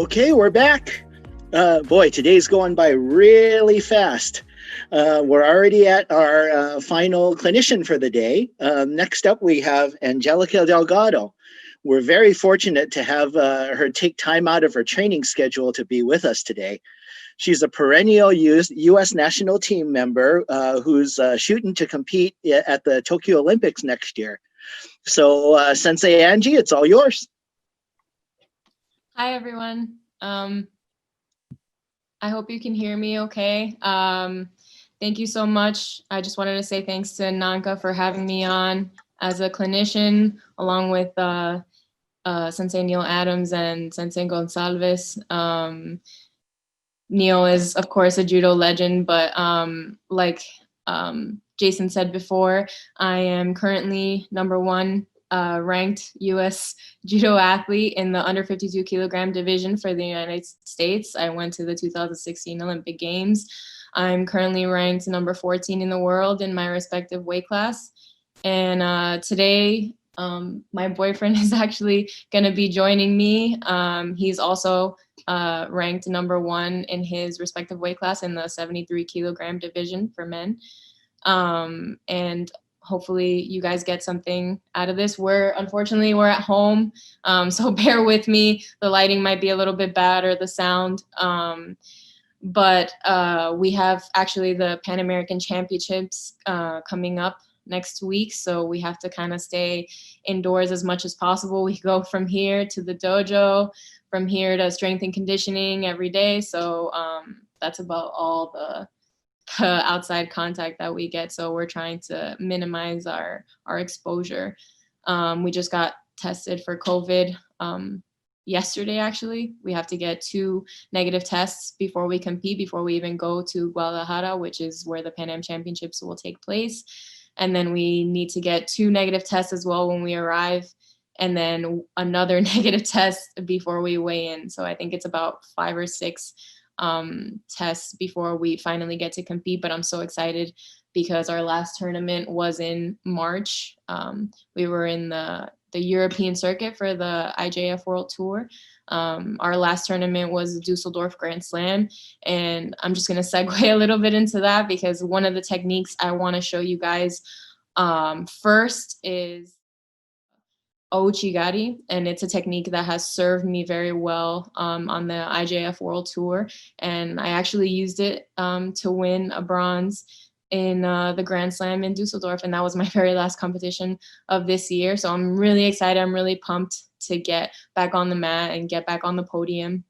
Okay, we're back. Boy, today's going by really fast. We're already at our final clinician for the day. Next up, we have Angelica Delgado. We're very fortunate to have her take time out of her training schedule to be with us today. She's a perennial U.S. national team member who's shooting to compete at the Tokyo Olympics next year. So, Sensei Angie, it's all yours. Hi, everyone. I hope you can hear me okay. Thank you so much. I just wanted to say thanks to Nanka for having me on as a clinician, along with Sensei Neil Adams and Sensei Gonsalves. Neil is, of course, a judo legend, but like Jason said before, I am currently #1 ranked U.S. judo athlete in the under 52 kilogram division for the United States. I went to the 2016 Olympic Games. I'm currently ranked number 14 in the world in my respective weight class. And today, my boyfriend is actually going to be joining me. He's also ranked #1 in his respective weight class in the 73 kilogram division for men. And hopefully you guys get something out of this. Unfortunately, we're at home, so bear with me. The lighting might be a little bit bad or the sound. But we have actually the Pan American Championships coming up next week, so we have to kind of stay indoors as much as possible. We go from here to the dojo, from here to strength and conditioning every day. So that's about all the outside contact that we get. So we're trying to minimize our exposure. We just got tested for COVID yesterday, actually. We have to get 2 negative tests before we compete, before we even go to Guadalajara, which is where the Pan Am Championships will take place. And then we need to get 2 negative tests as well when we arrive, and then another negative test before we weigh in. So I think it's about 5 or 6 tests before we finally get to compete. But I'm so excited because our last tournament was in March. We were in the European circuit for the IJF World Tour. Our last tournament was Dusseldorf Grand Slam, and I'm just going to segue a little bit into that because one of the techniques I want to show you guys first is uchi Gari, and it's a technique that has served me very well on the IJF World Tour, and I actually used it to win a bronze in the Grand Slam in Dusseldorf, and that was my very last competition of this year. So I'm really excited. I'm really pumped to get back on the mat and get back on the podium.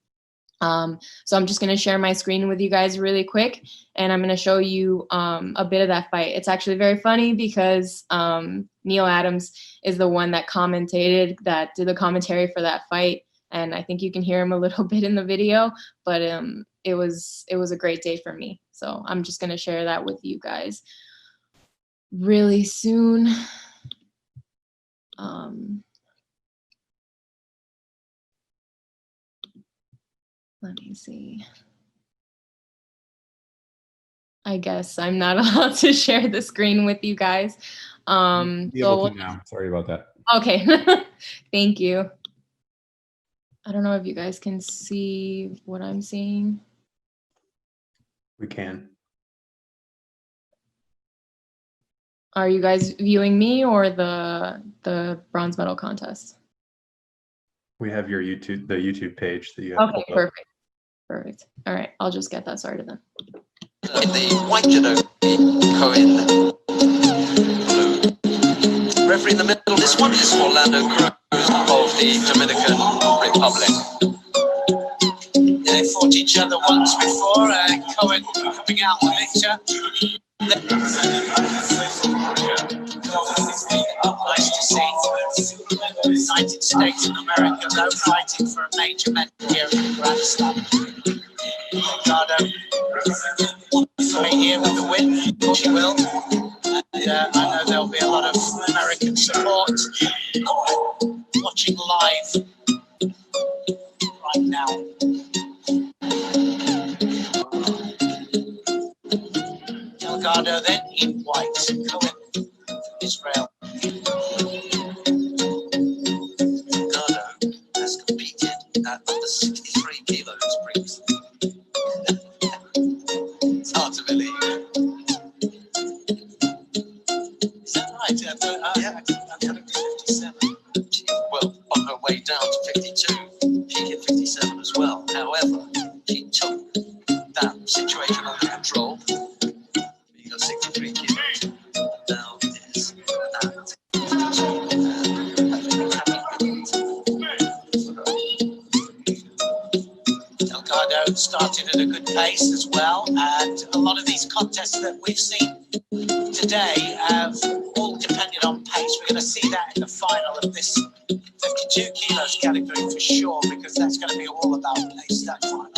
So I'm just going to share my screen with you guys really quick, and I'm going to show you a bit of that fight. It's actually very funny because Neil Adams is the one that did the commentary for that fight, and I think you can hear him a little bit in the video, but it was a great day for me. So I'm just going to share that with you guys really soon. Let me see. I guess I'm not allowed to share the screen with you guys. Be able to now. Sorry about that. Okay. Thank you. I don't know if you guys can see what I'm seeing. We can. Are you guys viewing me or the bronze medal contest? We have your YouTube, the YouTube page that you have. Okay, perfect. Perfect. All right, I'll just get that started then. In the white judo, Cohen blue. Referee in the middle. This one is Orlando Cruz of the Dominican Republic. They fought each other once before. Cohen coming out the victor. Nice to see. United States of America, though, fighting for a major medal here in the Grand Slam. Delgado here with the win. She will. And I know there'll be a lot of American support watching live right now. Delgado then in white. Cohen, Israel. Delgado has competed at under 63 kilos. right. Yeah, Angelica 57. Well, on her way down to 52, she hit 57 as well. However, she took that situation under control. You got 63 kilos. Now is that. Delgado started at a good pace as well, and a lot of these contests that we've seen today have all depended on pace. We're going to see that in the final of this 52 kilos category for sure, because that's going to be all about pace, that final.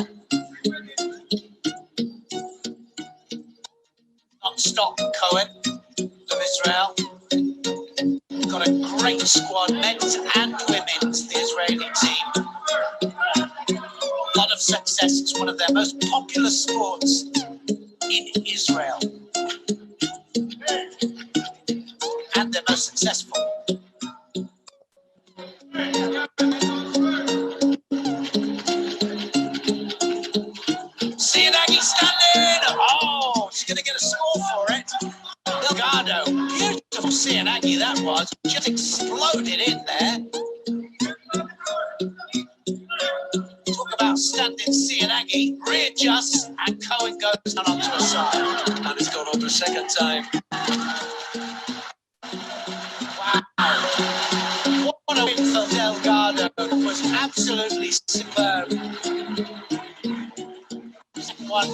Non-stop Cohen of Israel. Got a great squad, men's and women's, the Israeli team. A lot of success. It's one of their most popular sports in Israel. And they're most successful. Sianagi standing. Oh, she's going to get a score for it. Delgado, beautiful Sianagi that was. Just exploded in there. Talk about standing Sianagi. Readjusts, and Cohen goes on onto the side. And it's gone on for a second time. Wow. What a win for Delgado. It was absolutely superb. One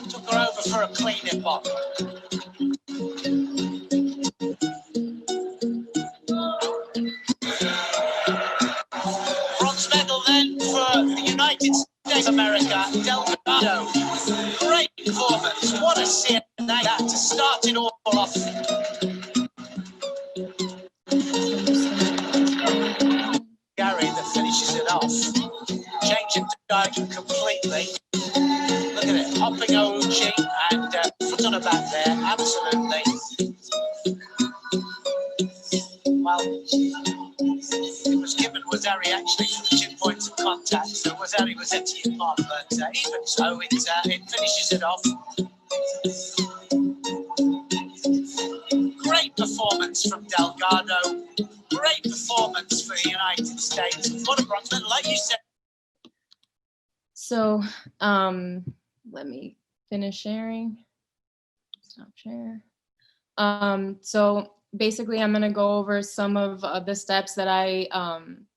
took her over for a clean-up on. Bronze medal then for the United States of America, Delgado. Great performance. What a scene that to start it all off. Gari that finishes it off. Changing direction completely. Look at it, hopping uchi and foot on her back there, absolutely. Well, it was given Wazari actually for the 2 points of contact, so Wazari was emptying on, but even so, it finishes it off. Great performance from Delgado. Great performance for the United States. What a bronze medal, like you said. So let me finish sharing. Stop share. So basically I'm gonna go over some of the steps that I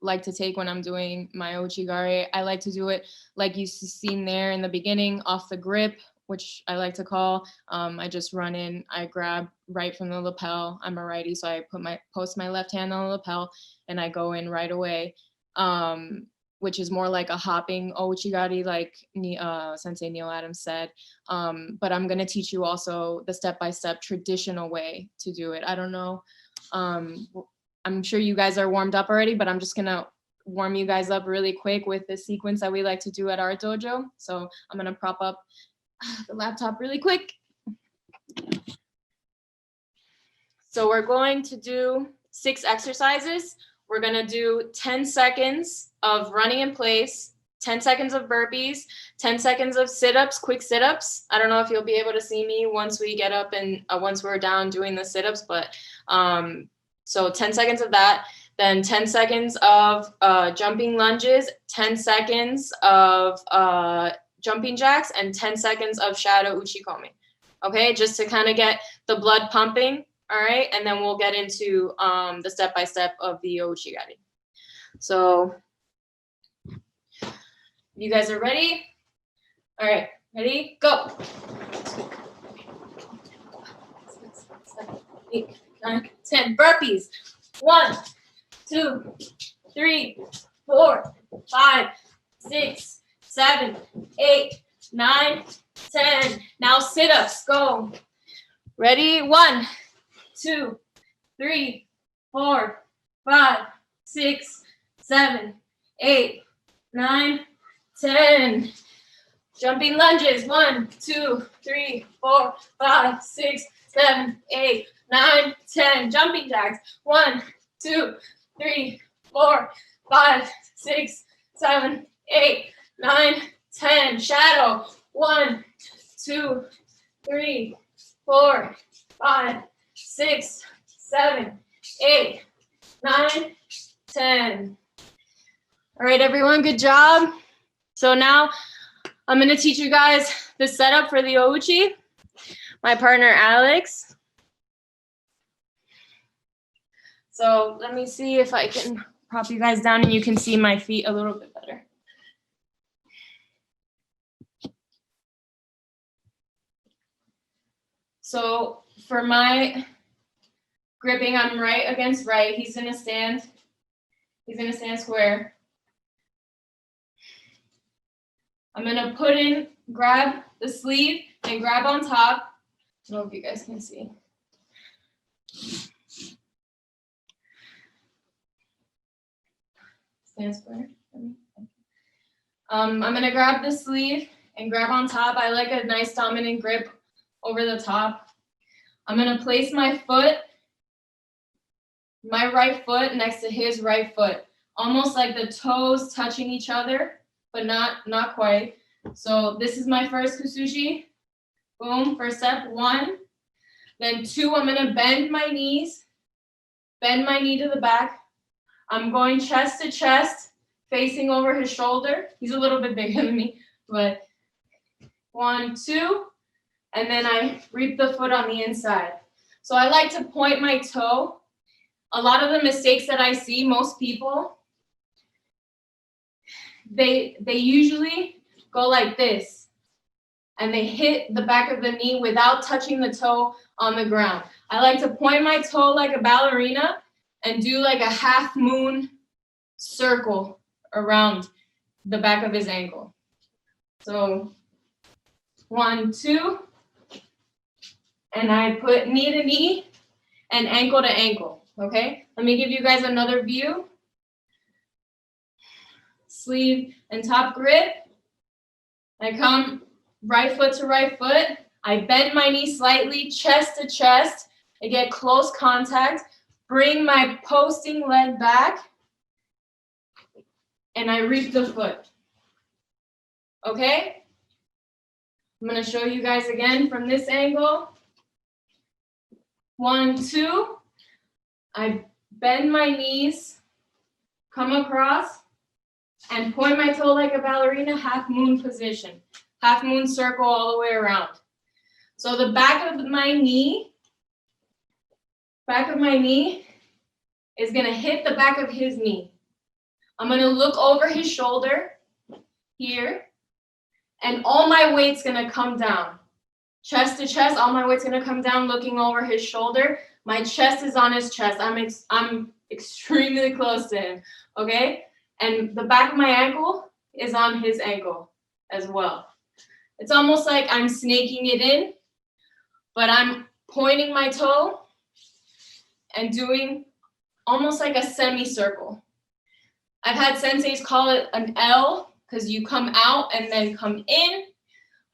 like to take when I'm doing my uchi gari. I like to do it like you've seen there in the beginning, off the grip, which I like to call. I just run in, I grab right from the lapel. I'm a righty, so I post my left hand on the lapel and I go in right away. Which is more like a hopping ouchigari, like Sensei Neil Adams said. But I'm gonna teach you also the step-by-step traditional way to do it. I don't know, I'm sure you guys are warmed up already, but I'm just gonna warm you guys up really quick with the sequence that we like to do at our dojo. So I'm gonna prop up the laptop really quick. So we're going to do 6 exercises. We're gonna do 10 seconds of running in place, 10 seconds of burpees, 10 seconds of sit-ups, quick sit-ups. I don't know if you'll be able to see me once we get up and once we're down doing the sit-ups, but so 10 seconds of that, then 10 seconds of jumping lunges, 10 seconds of jumping jacks, and 10 seconds of shadow uchikomi. Okay, just to kind of get the blood pumping. All right, and then we'll get into the step-by-step of the ouchigari. So you guys are ready? All right, ready? Go. 6, 7, 8, 9, 10. Burpees. 1, 2, 3, 4, 5, 6, 7, 8, 9, 10. Now sit-ups. Go. Ready? 1, 2, 3, 4, 5, 6, 7, 8, 9, 10. Jumping lunges. 1, 2, 3, 4, 5, 6, 7, 8, 9, 10. Jumping jacks. 1, 2, 3, 4, 5, 6, 7, 8, 9, 10. Shadow. 1, 2, 3, 4, 5, 6, 7, 8, 9, 10. All right, everyone, good job. So now I'm gonna teach you guys the setup for the uchi. My partner, Alex. So let me see if I can prop you guys down and you can see my feet a little bit better. So for my gripping, I'm right against right. He's gonna stand square. I'm gonna grab the sleeve and grab on top. I don't know if you guys can see. Stand square. I'm gonna grab the sleeve and grab on top. I like a nice dominant grip over the top. I'm gonna place my right foot next to his right foot, almost like the toes touching each other, but not quite. So this is my first kusushi. Boom, first step, 1. Then 2, I'm gonna bend my knee to the back. I'm going chest to chest, facing over his shoulder. He's a little bit bigger than me, but 1, 2, and then I reap the foot on the inside. So I like to point my toe. A lot of the mistakes that I see, most people, they usually go like this, and they hit the back of the knee without touching the toe on the ground. I like to point my toe like a ballerina and do like a half moon circle around the back of his ankle. So 1, 2, and I put knee to knee and ankle to ankle, okay? Let me give you guys another view. Sleeve and top grip. I come right foot to right foot. I bend my knee slightly, chest to chest. I get close contact. Bring my posting leg back. And I reap the foot. Okay? I'm going to show you guys again from this angle. 1, 2. I bend my knees, come across, and point my toe like a ballerina, half moon position. Half moon circle all the way around. So the back of my knee is gonna hit the back of his knee. I'm gonna look over his shoulder here, and all my weight's gonna come down. Chest to chest, all my weight's gonna come down looking over his shoulder. My chest is on his chest. I'm extremely close to him, okay? And the back of my ankle is on his ankle as well. It's almost like I'm snaking it in, but I'm pointing my toe and doing almost like a semicircle. I've had senseis call it an L because you come out and then come in.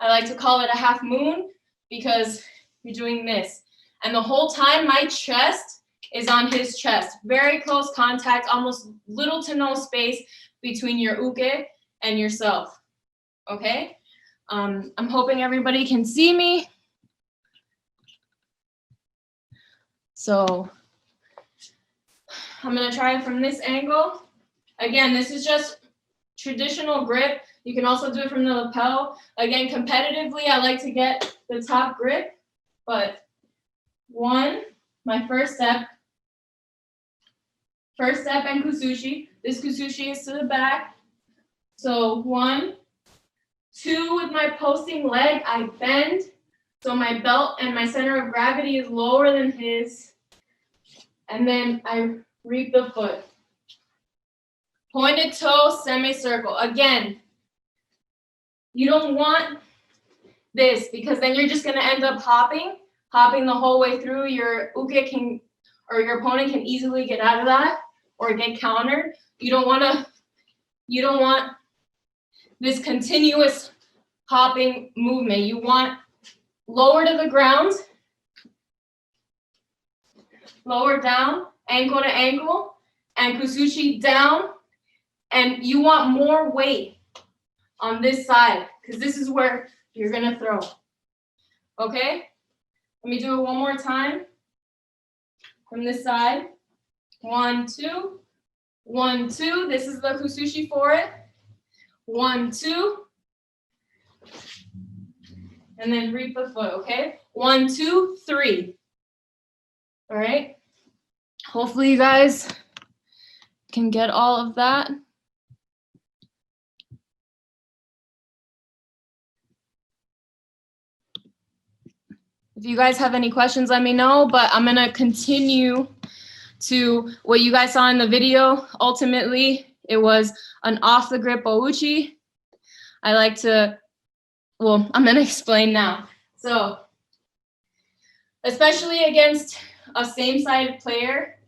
I like to call it a half moon because you're doing this. And the whole time my chest is on his chest. Very close contact, almost little to no space between your uke and yourself, okay? I'm hoping everybody can see me. So I'm gonna try it from this angle. Again, this is just traditional grip. You can also do it from the lapel. Again, competitively, I like to get the top grip, but 1, my first step and kusushi. This kusushi is to the back. So 1, 2, with my posting leg, I bend. So my belt and my center of gravity is lower than his. And then I reap the foot. Pointed toe, semicircle. Again, you don't want this because then you're just gonna end up hopping the whole way through. Your uke can, or your opponent can easily get out of that or get countered. You don't want this continuous hopping movement. You want lower to the ground, lower down, ankle to ankle, and kusushi down. And you want more weight on this side because this is where you're gonna throw. Okay? Let me do it one more time. from this side. 1, 2, 1, 2. This is the kusushi for it. 1, 2. And then reap the foot, okay? 1, 2, 3. All right. Hopefully you guys can get all of that. If you guys have any questions, let me know, but I'm gonna continue to what you guys saw in the video. Ultimately, it was an off the grip uchi. I like to, well, I'm gonna explain now. So, especially against a same-sided player,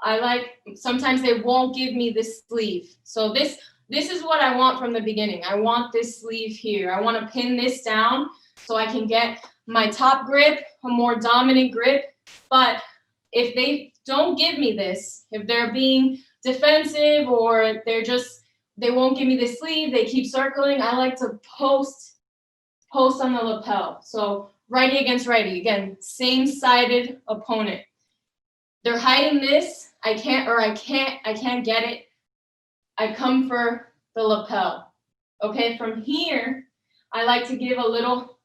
I like, sometimes they won't give me this sleeve. So this is what I want from the beginning. I want this sleeve here. I want to pin this down so I can get my top grip, a more dominant grip. But if they don't give me this, if they're being defensive or they won't give me the sleeve, they keep circling, I like to post on the lapel. So righty against righty, again, same-sided opponent. They're hiding this, I can't get it. I come for the lapel. Okay, from here, I like to give a little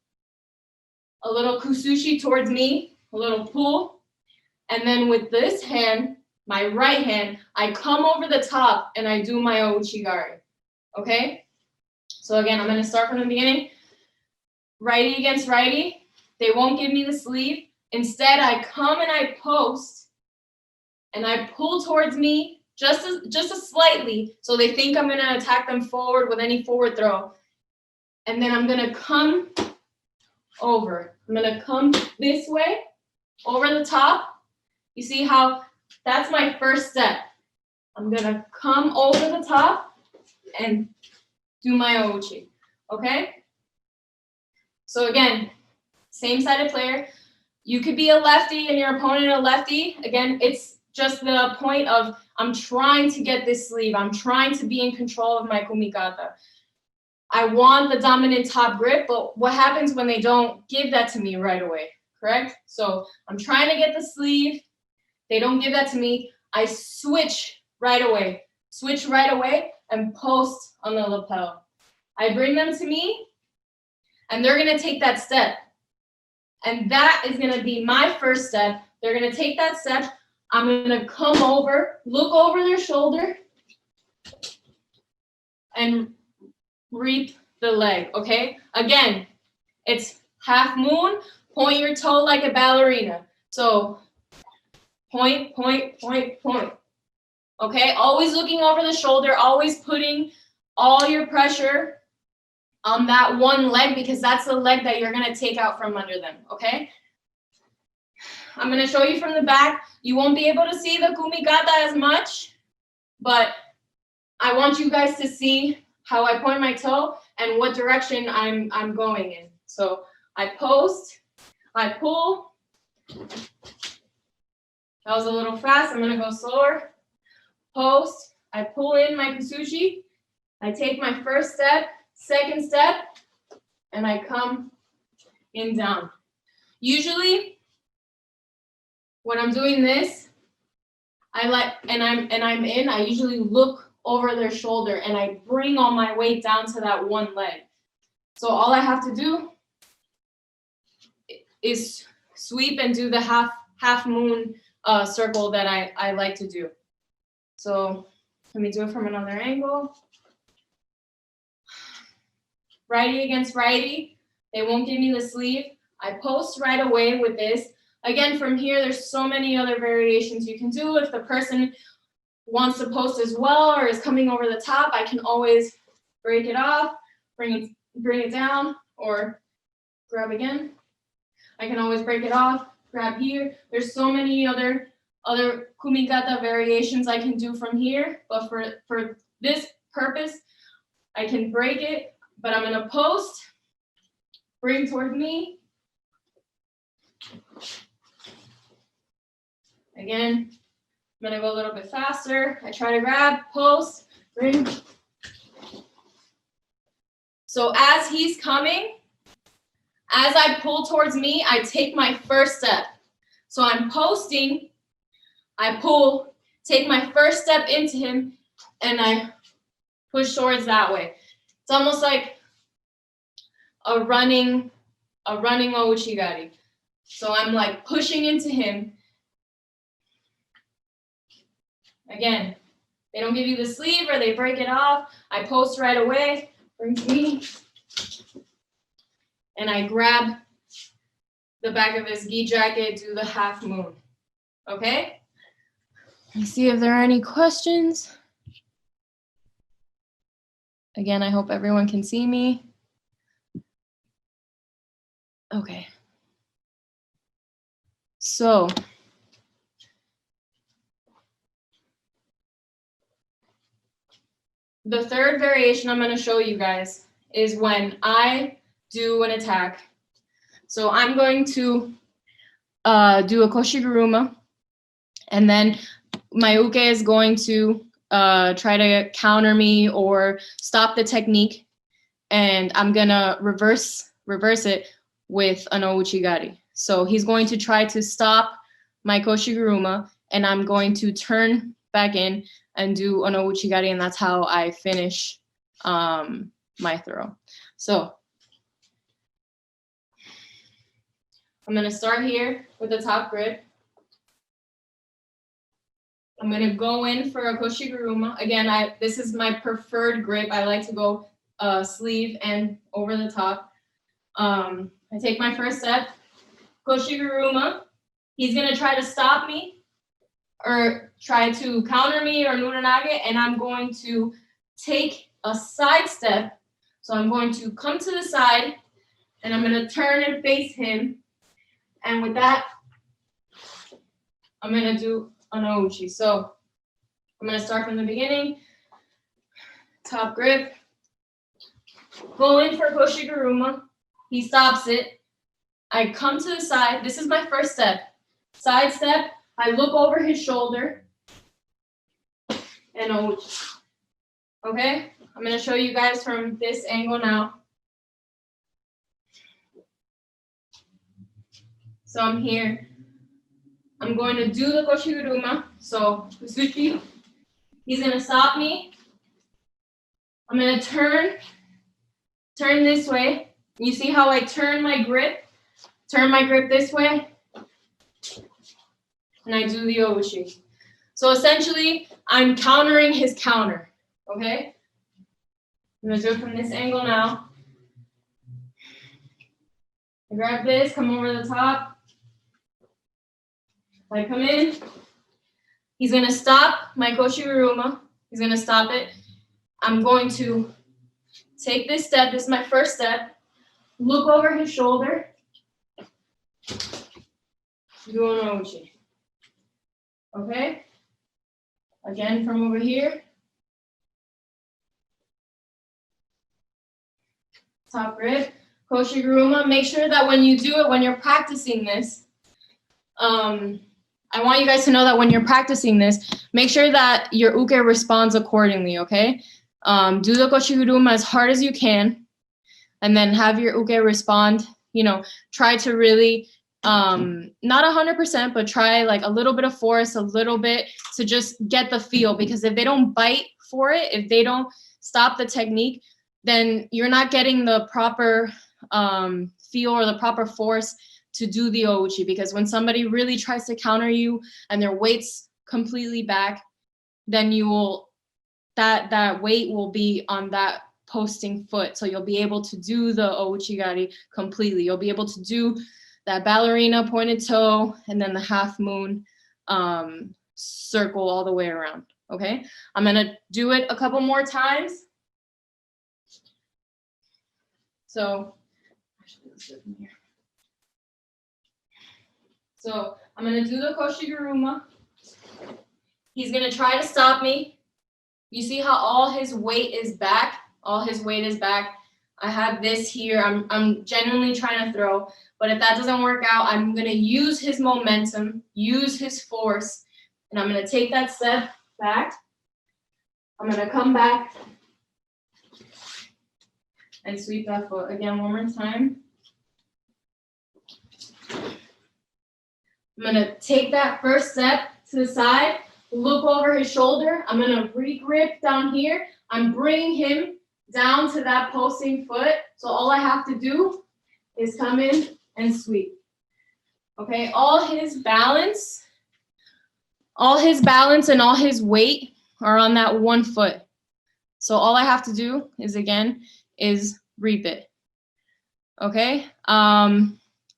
kusushi towards me, a little pull. And then with this hand, my right hand, I come over the top and I do my uchi gari. Okay? So again, I'm gonna start from the beginning. Righty against righty. They won't give me the sleeve. Instead, I come and I post and I pull towards me just slightly so they think I'm gonna attack them forward with any forward throw. And then I'm gonna come over. I'm gonna come this way, over the top. You see how that's my first step. I'm gonna come over the top and do my uchi, okay? So again, same-sided player. You could be a lefty and your opponent a lefty. Again, it's just the point of I'm trying to get this sleeve. I'm trying to be in control of my kumikata. I want the dominant top grip, but what happens when they don't give that to me right away, correct? So I'm trying to get the sleeve. They don't give that to me. I switch right away and post on the lapel. I bring them to me and they're gonna take that step. And that is gonna be my first step. They're gonna take that step. I'm gonna come over, look over their shoulder, and reap the leg, okay? Again, it's half moon, point your toe like a ballerina. So point, point, point, point. Okay, always looking over the shoulder, always putting all your pressure on that one leg because that's the leg that you're gonna take out from under them, okay? I'm gonna show you from the back. You won't be able to see the kumikata as much, but I want you guys to see how I point my toe and what direction I'm going in. So I post, I pull. That was a little fast. I'm gonna go slower. Post, I pull in my kusushi. I take my first step, second step, and I come in down. Usually, when I'm doing this, I usually look over their shoulder and I bring all my weight down to that one leg. So all I have to do is sweep and do the half moon circle that I like to do. So let me do it from another angle. Righty against righty. They won't give me the sleeve. I post right away with this. Again, from here, there's so many other variations you can do. If the person wants to post as well or is coming over the top, I can always break it off, bring it down, or grab again. I can always break it off, grab here. There's so many other kumikata variations I can do from here, but for this purpose, I can break it, but I'm gonna post, bring toward me. Again, I'm gonna go a little bit faster. I try to grab, post, bring. So as he's coming, as I pull towards me, I take my first step. So I'm posting I pull, take my first step into him, and I push towards that way. It's almost like a running uchi gari. So I'm like pushing into him. Again, they don't give you the sleeve or they break it off. I post right away, brings me, and I grab the back of his gi jacket, do the half moon. Okay? Let's see if there are any questions. Again, I hope everyone can see me. Okay. So, the third variation I'm going to show you guys is when I do an attack. So I'm going to do a koshiguruma, and then my uke is going to try to counter me or stop the technique, and I'm going to reverse it with an ouchigari. So he's going to try to stop my koshiguruma, and I'm going to turn back in and do an ouchigari, and that's how I finish my throw. So I'm going to start here with the top grip. I'm going to go in for a koshiguruma. Again, this is my preferred grip. I like to go sleeve and over the top. I take my first step, koshiguruma. He's going to try to stop me or try to counter me or nuranage, and I'm going to take a side step. So I'm going to come to the side, and I'm going to turn and face him. And with that, I'm going to do an uchi. So I'm going to start from the beginning. Top grip. Go in for koshiguruma. He stops it. I come to the side. This is my first step. Side step. I look over his shoulder. And uchi. Okay? I'm going to show you guys from this angle now. So I'm here. I'm going to do the koshiguruma. So uchi. He's going to stop me. I'm going to turn this way. You see how I turn my grip? Turn my grip this way. And I do the uchi. So essentially, I'm countering his counter. Okay? I'm going to do it from this angle now. I grab this, come over the top. I come in. He's going to stop my koshiguruma. He's going to stop it. I'm going to take this step. This is my first step. Look over his shoulder. Do an uchi. Okay? Again from over here. Top grip. Koshiguruma. Make sure that when you do it, when you're practicing this, I want you guys to know that when you're practicing this, make sure that your uke responds accordingly, okay? Do the koshiguruma as hard as you can, and then have your uke respond, try to really, not 100%, but try like a little bit of force, a little bit to just get the feel, because if they don't bite for it, if they don't stop the technique, then you're not getting the proper feel or the proper force to do the uchi, because when somebody really tries to counter you and their weight's completely back, then you will, that weight will be on that posting foot. So you'll be able to do the ouchigari completely. You'll be able to do that ballerina pointed toe and then the half moon circle all the way around, okay? I'm gonna do it a couple more times. So, actually, let's do it from here. So I'm going to do the koshiguruma. He's going to try to stop me. You see how all his weight is back? All his weight is back. I have this here. I'm genuinely trying to throw. But if that doesn't work out, I'm going to use his momentum, use his force, and I'm going to take that step back. I'm going to come back and sweep that foot. Again, one more time. I'm going to take that first step to the side, look over his shoulder. I'm gonna re-grip down here. I'm bringing him down to that posting foot. So all I have to do is come in and sweep. Okay, all his balance and all his weight are on that one foot. So all I have to do is, again, is reap it. Okay, I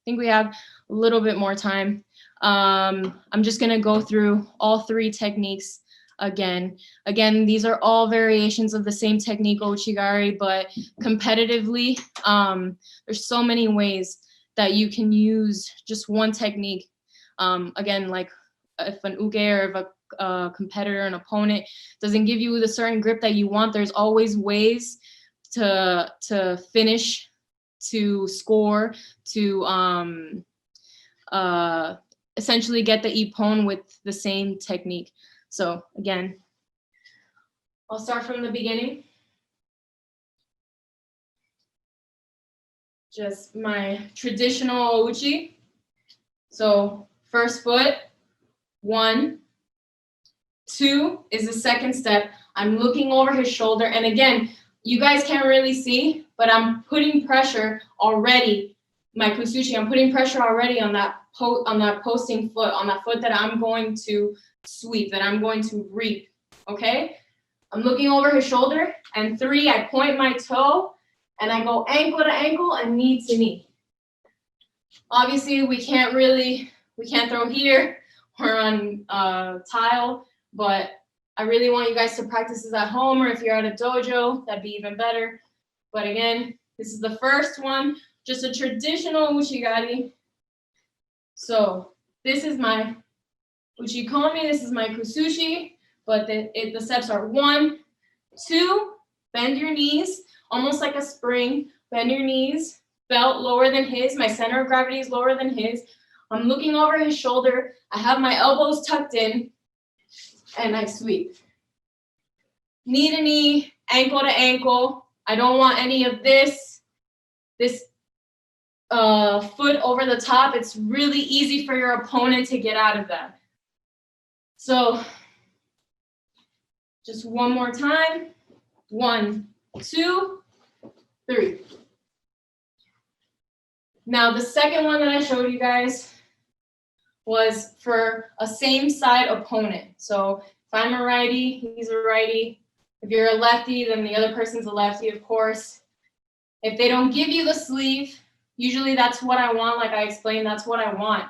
think we have a little bit more time. I'm just gonna go through all three techniques again. Again, these are all variations of the same technique, Uchi-Gari, but competitively, there's so many ways that you can use just one technique. Again, like if an uke or if a competitor, an opponent doesn't give you the certain grip that you want, there's always ways to finish, to score, to essentially get the ippon with the same technique. So again, I'll start from the beginning. Just my traditional uchi. So first foot, 1, 2 is the second step. I'm looking over his shoulder. And again, you guys can't really see, but I'm putting pressure already. My kusushi, I'm putting pressure already on that posting foot, on that foot that I'm going to sweep, that I'm going to reap, okay? I'm looking over his shoulder, and 3, I point my toe, and I go ankle to ankle and knee to knee. Obviously, we can't throw here or on tile, but I really want you guys to practice this at home, or if you're at a dojo, that'd be even better. But again, this is the first one, just a traditional uchi-gari. So this is my uchikomi, this is my kusushi, but the steps are 1, 2, bend your knees, almost like a spring, bend your knees, belt lower than his, my center of gravity is lower than his. I'm looking over his shoulder, I have my elbows tucked in, and I sweep. Knee to knee, ankle to ankle. I don't want any of this foot over the top. It's really easy for your opponent to get out of that. So just one more time. 1, 2, 3. Now the second one that I showed you guys was for a same side opponent. So if I'm a righty, he's a righty. If you're a lefty, then the other person's a lefty, of course. If they don't give you the sleeve, usually that's what I want. Like I explained, that's what I want.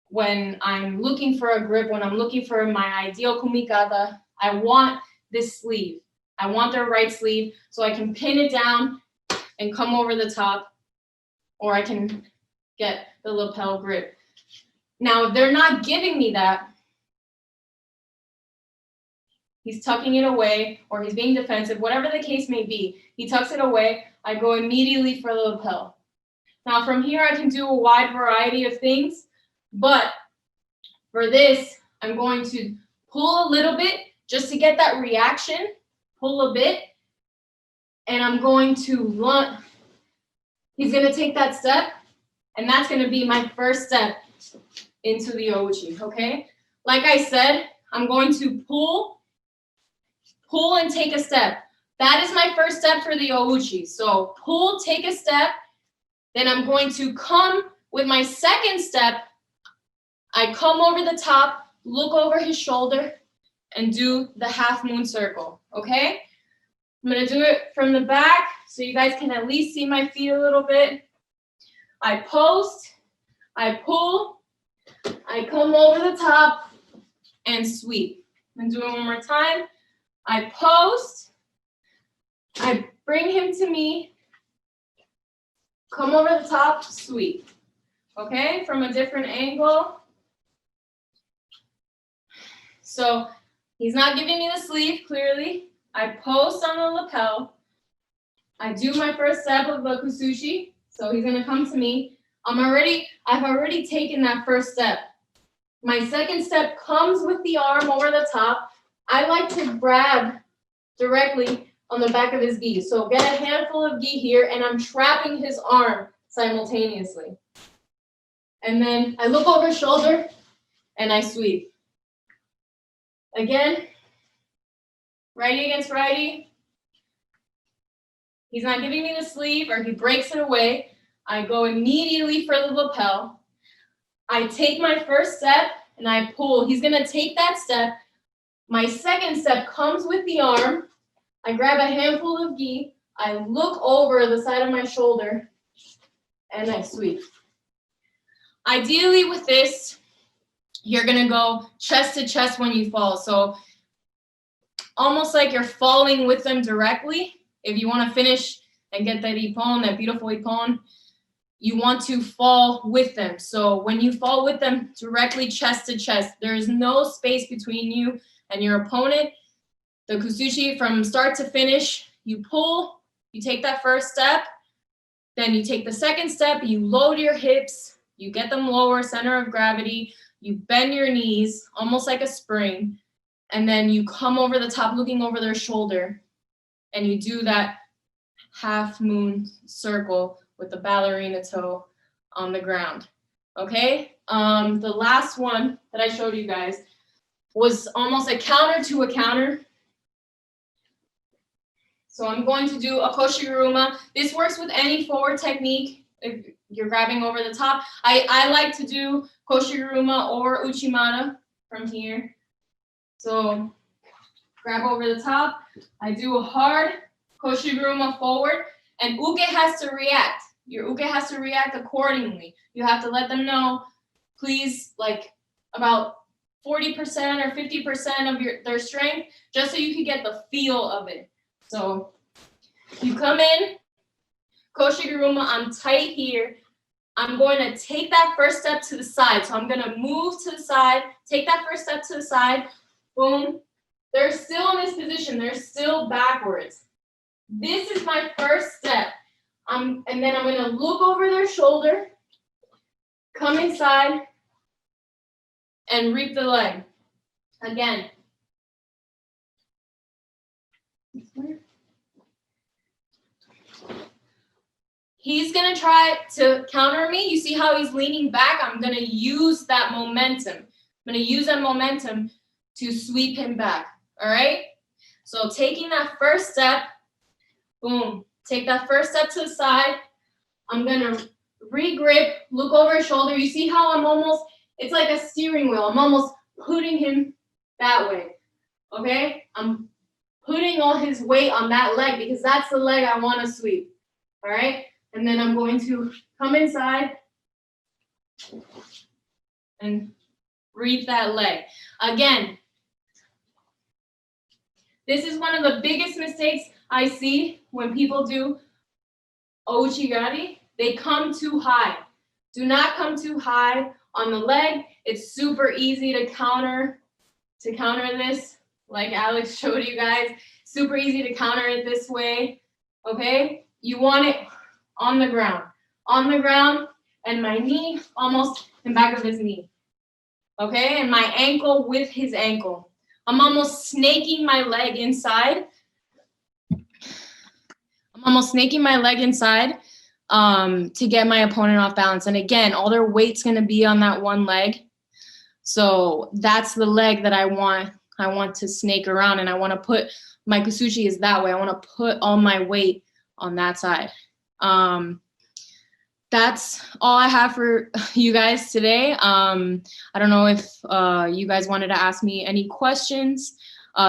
When I'm looking for a grip, when I'm looking for my ideal kumikata, I want this sleeve. I want their right sleeve so I can pin it down and come over the top, or I can get the lapel grip. Now, if they're not giving me that, he's tucking it away, or he's being defensive, whatever the case may be, he tucks it away, I go immediately for the lapel. Now from here, I can do a wide variety of things, but for this, I'm going to pull a little bit just to get that reaction, pull a bit, and I'm going to lunge. He's gonna take that step, and that's gonna be my first step into the ouchi, okay? Like I said, I'm going to pull and take a step. That is my first step for the ouchi. So pull, take a step, then I'm going to come with my second step. I come over the top, look over his shoulder, and do the half moon circle, okay? I'm gonna do it from the back so you guys can at least see my feet a little bit. I post, I pull, I come over the top and sweep. I'm gonna do it one more time. I post, I bring him to me, come over the top, sweep. Okay, from a different angle. So he's not giving me the sleeve, clearly. I post on the lapel. I do my first step of the kusushi. So he's gonna come to me. I've already taken that first step. My second step comes with the arm over the top. I like to grab directly on the back of his gi. So get a handful of gi here, and I'm trapping his arm simultaneously. And then I look over his shoulder and I sweep. Again, righty against righty. He's not giving me the sleeve, or he breaks it away. I go immediately for the lapel. I take my first step and I pull. He's gonna take that step. My second step comes with the arm. I grab a handful of gi. I look over the side of my shoulder and I sweep. Ideally with this, you're gonna go chest to chest when you fall. So almost like you're falling with them directly. If you wanna finish and get that ippon, that beautiful ippon, you want to fall with them. So when you fall with them directly chest to chest, there's no space between you and your opponent. The kusushi from start to finish, you pull, you take that first step, then you take the second step, you load your hips, you get them lower, center of gravity, you bend your knees, almost like a spring, and then you come over the top, looking over their shoulder, and you do that half moon circle with the ballerina toe on the ground, okay? The last one that I showed you guys was almost a counter to a counter. So I'm going to do a koshiguruma. This works with any forward technique if you're grabbing over the top. I like to do koshiguruma or uchimata from here. So grab over the top. I do a hard koshiguruma forward, and uke has to react. Your uke has to react accordingly. You have to let them know, please, like about 40% or 50% of their strength, just so you can get the feel of it. So you come in, koshiguruma, I'm tight here. I'm going to take that first step to the side. So I'm going to move to the side, take that first step to the side, boom. They're still in this position. They're still backwards. This is my first step. And then I'm going to look over their shoulder, come inside, and reap the leg. Again. He's going to try to counter me. You see how he's leaning back? I'm going to use that momentum. I'm going to use that momentum to sweep him back. All right? So taking that first step, boom. Take that first step to the side. I'm going to regrip, look over his shoulder. You see how I'm almost, it's like a steering wheel. I'm almost putting him that way. Okay? I'm putting all his weight on that leg because that's the leg I want to sweep. All right? And then I'm going to come inside and reap that leg. Again, this is one of the biggest mistakes I see when people do uchi gari. They come too high. Do not come too high on the leg. It's super easy to counter this, like Alex showed you guys. Super easy to counter it this way, okay? You want it on the ground, and my knee almost in back of his knee, okay? And my ankle with his ankle. I'm almost snaking my leg inside. To get my opponent off balance. And again, all their weight's gonna be on that one leg. So that's the leg that I want to snake around, and I want to put, my kusushi is that way. I want to put all my weight on that side. That's all I have for you guys today. I don't know if you guys wanted to ask me any questions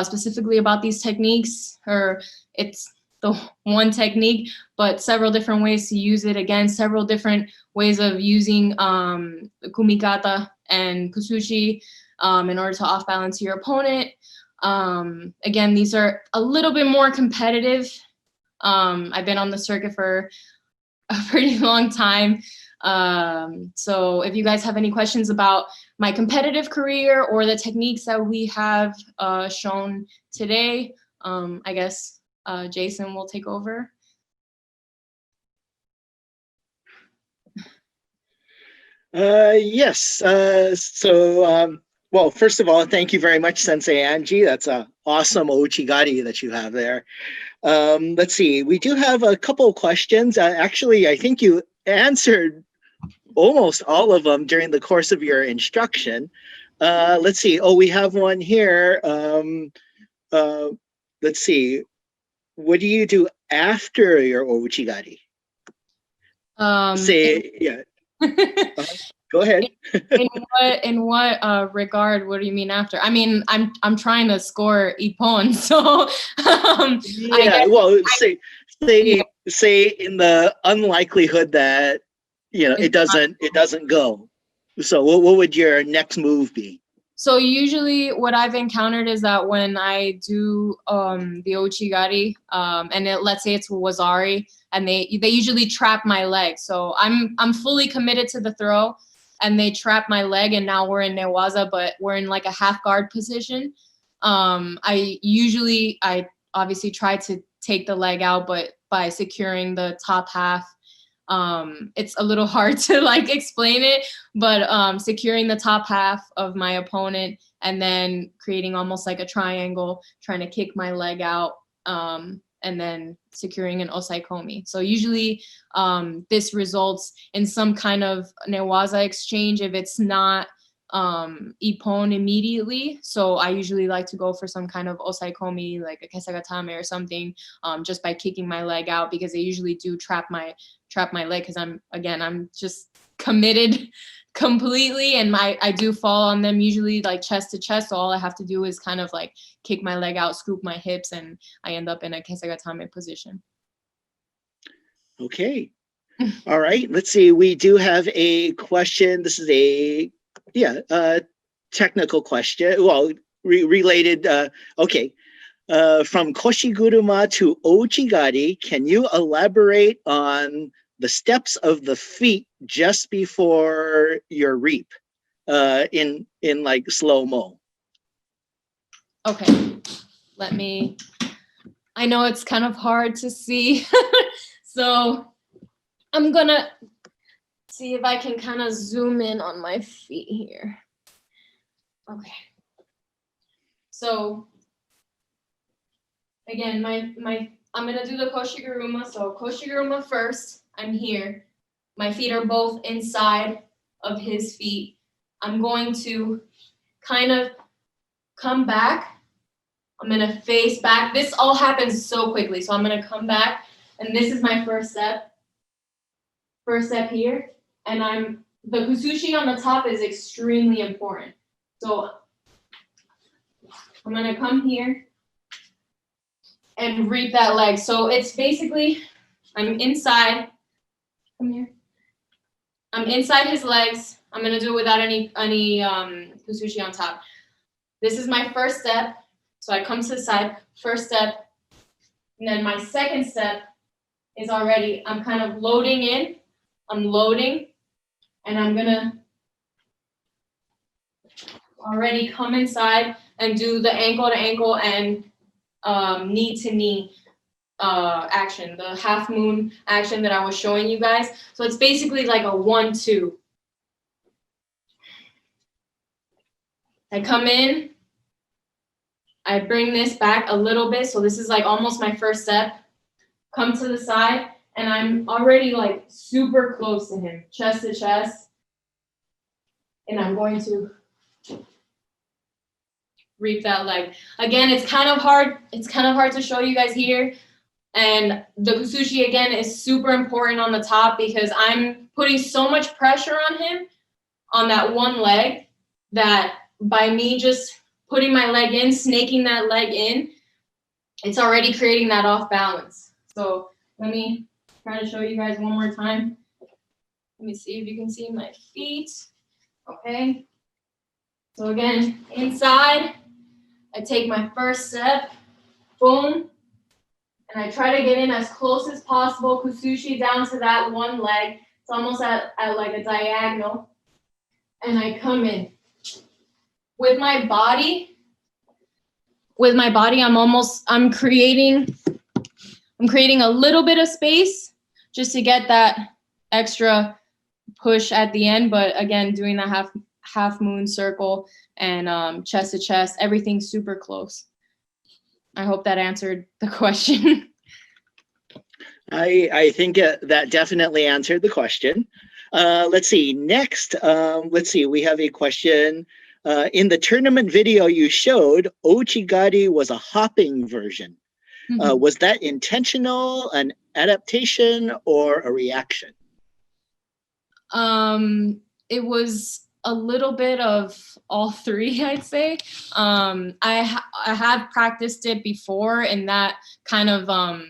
specifically about these techniques, or it's the one technique, but several different ways to use it. Again, several different ways of using kumikata and kusushi in order to off balance your opponent. Again, these are a little bit more competitive. I've been on the circuit for a pretty long time. So if you guys have any questions about my competitive career or the techniques that we have shown today, I guess Jason will take over. Yes. Well, first of all, thank you very much, Sensei Angie. That's an awesome Ouchigari that you have there. Let's see. We do have a couple of questions. Actually, I think you answered almost all of them during the course of your instruction. Let's see. Oh, we have one here let's see. What do you do after your Ouchigari? Say, yeah. Go ahead. In what regard? What do you mean after? I mean, I'm trying to score ippon, so yeah. Well, say in the unlikelihood that it doesn't go. So what would your next move be? So usually what I've encountered is that when I do the Ouchigari, and let's say it's Wazari, and they usually trap my leg. So I'm fully committed to the throw, and they trap my leg, and now we're in Newaza, but we're in like a half guard position. I obviously try to take the leg out, but by securing the top half, it's a little hard to like explain it, but securing the top half of my opponent and then creating almost like a triangle, trying to kick my leg out, and then securing an osaikomi. So usually this results in some kind of newaza exchange if it's not ippon immediately. So I usually like to go for some kind of osaikomi, like a kesagatame or something, just by kicking my leg out, because they usually do trap my leg, because I'm just committed completely, and I do fall on them usually like chest to chest. So all I have to do is kind of like kick my leg out, scoop my hips, and I end up in a kesagatame position. Okay. All right. Let's see. We do have a question. This is a technical question. Well, related. Okay. From koshiguruma to ouchigari, can you elaborate on the steps of the feet just before your reap, in like slow-mo? Okay, I know it's kind of hard to see, so I'm gonna see if I can kind of zoom in on my feet here. Okay, so again, I'm gonna do the koshiguruma. So koshiguruma first, I'm here. My feet are both inside of his feet. I'm going to kind of come back. I'm gonna face back. This all happens so quickly. So I'm gonna come back, and this is my first step. First step here. And the kusushi on the top is extremely important. So I'm gonna come here and reap that leg. So it's basically, I'm inside. Come here. I'm inside his legs. I'm gonna do it without any kusushi on top. This is my first step. So I come to the side, first step, and then my second step is already, I'm kind of loading in. I'm loading, and I'm gonna already come inside and do the ankle to ankle and knee to knee action, the half moon action that I was showing you guys. So it's basically like a 1-2. I come in, I bring this back a little bit. So this is like almost my first step. Come to the side, and I'm already like super close to him, chest to chest. And I'm going to reap that leg. Again, it's kind of hard. It's kind of hard to show you guys here. And the kusushi, again, is super important on the top, because I'm putting so much pressure on him on that one leg that by me just putting my leg in, snaking that leg in, it's already creating that off balance. So let me try to show you guys one more time. Let me see if you can see my feet. Okay. So again, inside, I take my first step, boom, and I try to get in as close as possible, kusushi down to that one leg. It's almost at like a diagonal. And I come in. With my body, I'm creating a little bit of space just to get that extra push at the end. But again, doing that half moon circle and chest to chest, everything's super close. I hope that answered the question. I think that definitely answered the question. Let's see. Next, we have a question In the tournament video you showed, uchi Gari was a hopping version. Was that intentional, an adaptation, or a reaction? It was a little bit of all three, I'd say. I have practiced it before in that kind of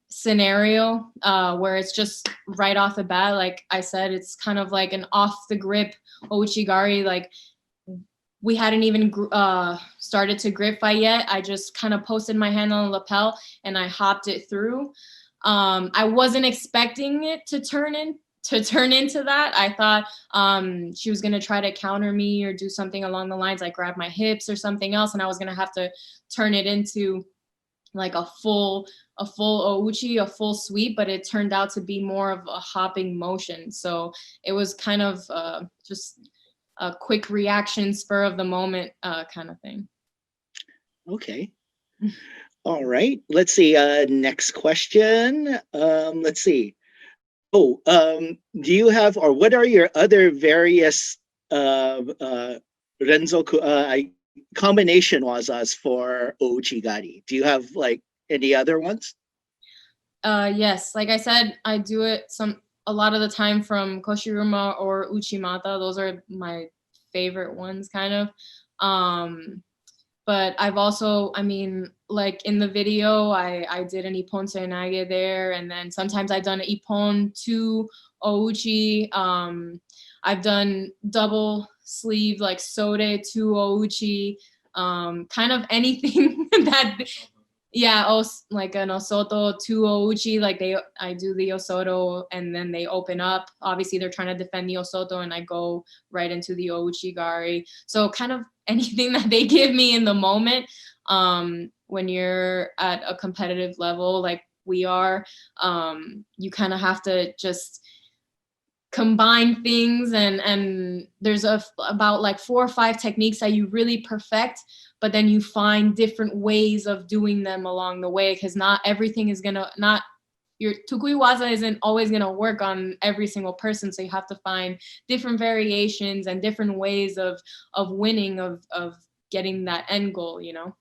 scenario where it's just right off the bat. Like I said, it's kind of like an off the grip Ouchigari. Like we hadn't even started to grip fight yet. I just kind of posted my hand on the lapel and I hopped it through. I wasn't expecting it to turn into that. I thought she was gonna try to counter me or do something along the lines like grab my hips or something else, and I was gonna have to turn it into like a full ouchi, a full sweep, but it turned out to be more of a hopping motion. So it was kind of just a quick reaction, spur of the moment kind of thing. Okay. All right. Let's see. Next question. Let's see. Oh, do you have, or what are your other various Renzoku combination wazas for Ouchigari? Do you have like any other ones? Yes, like I said, I do it a lot of the time from Koshiruma or Uchimata. Those are my favorite ones, kind of. But I've also, I mean, like in the video, I did an Ippon Seoinage there, and then sometimes I've done an Ippon to Ouchi. I've done double sleeve, like Sode to Ouchi, kind of anything that, yeah, like an Osoto to Ouchi, like I do the Osoto and then they open up. Obviously, they're trying to defend the Osoto and I go right into the Ouchigari. So kind of anything that they give me in the moment. When you're at a competitive level like we are, you kind of have to just combine things, and there's about like 4 or 5 techniques that you really perfect, but then you find different ways of doing them along the way, because not everything is gonna, not your tukui waza isn't always gonna work on every single person, so you have to find different variations and different ways of winning, of getting that end goal, you know.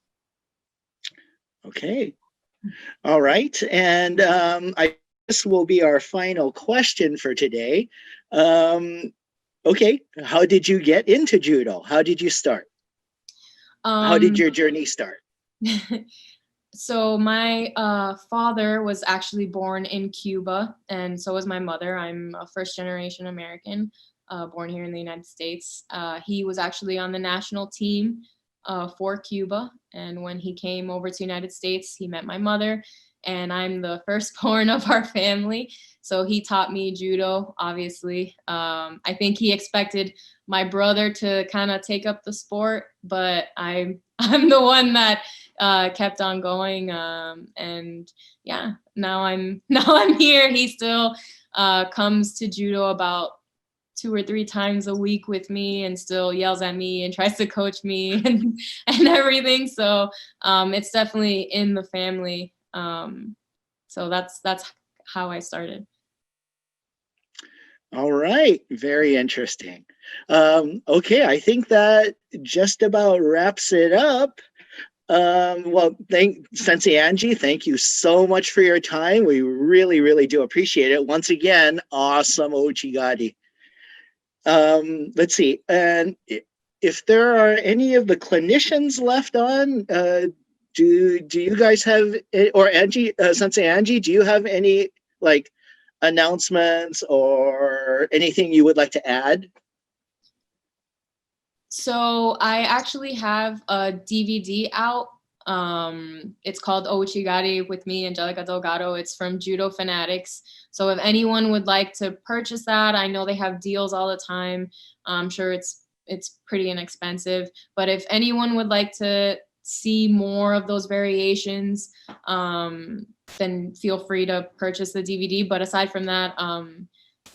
Okay. All right. And I this will be our final question for today. Okay, how did you get into judo? How did you start? How did your journey start? So my father was actually born in Cuba, and so was my mother. I'm a first-generation American, born here in the United States. He was actually on the national team for Cuba, and when he came over to the United States, he met my mother, and I'm the firstborn of our family. So he taught me judo, obviously. I think he expected my brother to kind of take up the sport, but I'm the one that kept on going. And yeah, now I'm here. He still comes to judo about 2 or 3 times a week with me and still yells at me and tries to coach me and everything. So it's definitely in the family. So that's how I started. All right, very interesting. Okay, I think that just about wraps it up. Well, Sensei Angie, thank you so much for your time. We really, really do appreciate it. Once again, awesome Ouchigari. Let's see, and if there are any of the clinicians left on, do you guys have, or Angie, Sensei Angie, do you have any like announcements or anything you would like to add? So I actually have a DVD out. It's called Ouchigari with me, Angelica Delgado. It's from Judo Fanatics. So if anyone would like to purchase that, I know they have deals all the time. I'm sure it's pretty inexpensive. But if anyone would like to see more of those variations, then feel free to purchase the DVD. But aside from that,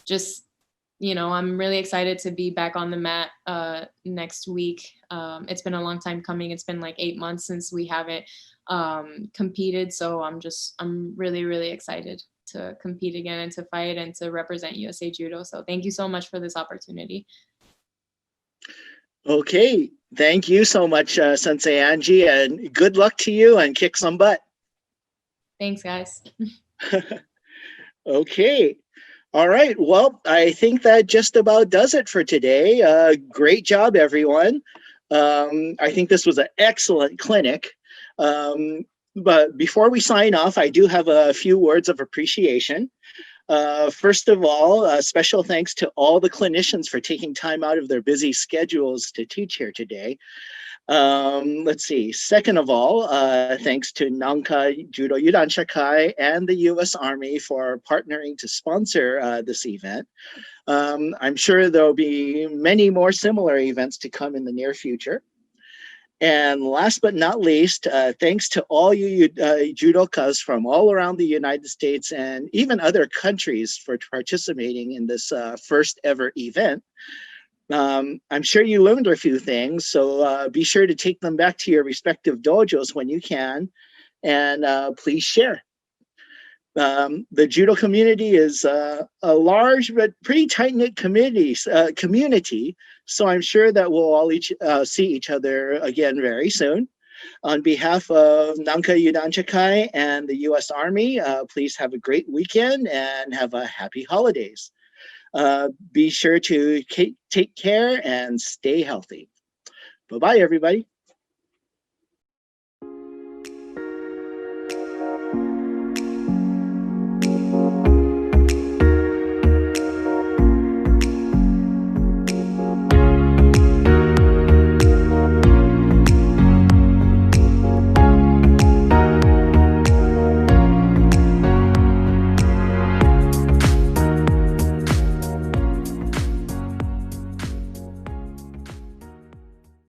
just, you know, I'm really excited to be back on the mat next week. It's been a long time coming. It's been like 8 months since we haven't competed. So I'm really, really excited to compete again and to fight and to represent USA Judo. So thank you so much for this opportunity. Okay. Thank you so much, Sensei Angie, and good luck to you and kick some butt. Thanks, guys. Okay. All right. Well, I think that just about does it for today. Great job, everyone. I think this was an excellent clinic. But before we sign off, I do have a few words of appreciation. First of all, special thanks to all the clinicians for taking time out of their busy schedules to teach here today. Let's see. Second of all, thanks to Nanka Judo Yudan Shakai and the U.S. Army for partnering to sponsor this event. I'm sure there'll be many more similar events to come in the near future. And last but not least, thanks to all you judokas from all around the United States and even other countries for participating in this first ever event. I'm sure you learned a few things, so be sure to take them back to your respective dojos when you can, and please share. The judo community is a large but pretty tight-knit community, so I'm sure that we'll all see each other again very soon. On behalf of Nanka Yudanchakai and the U.S. Army, please have a great weekend and have a happy holidays. Be sure to take care and stay healthy. Bye-bye, everybody.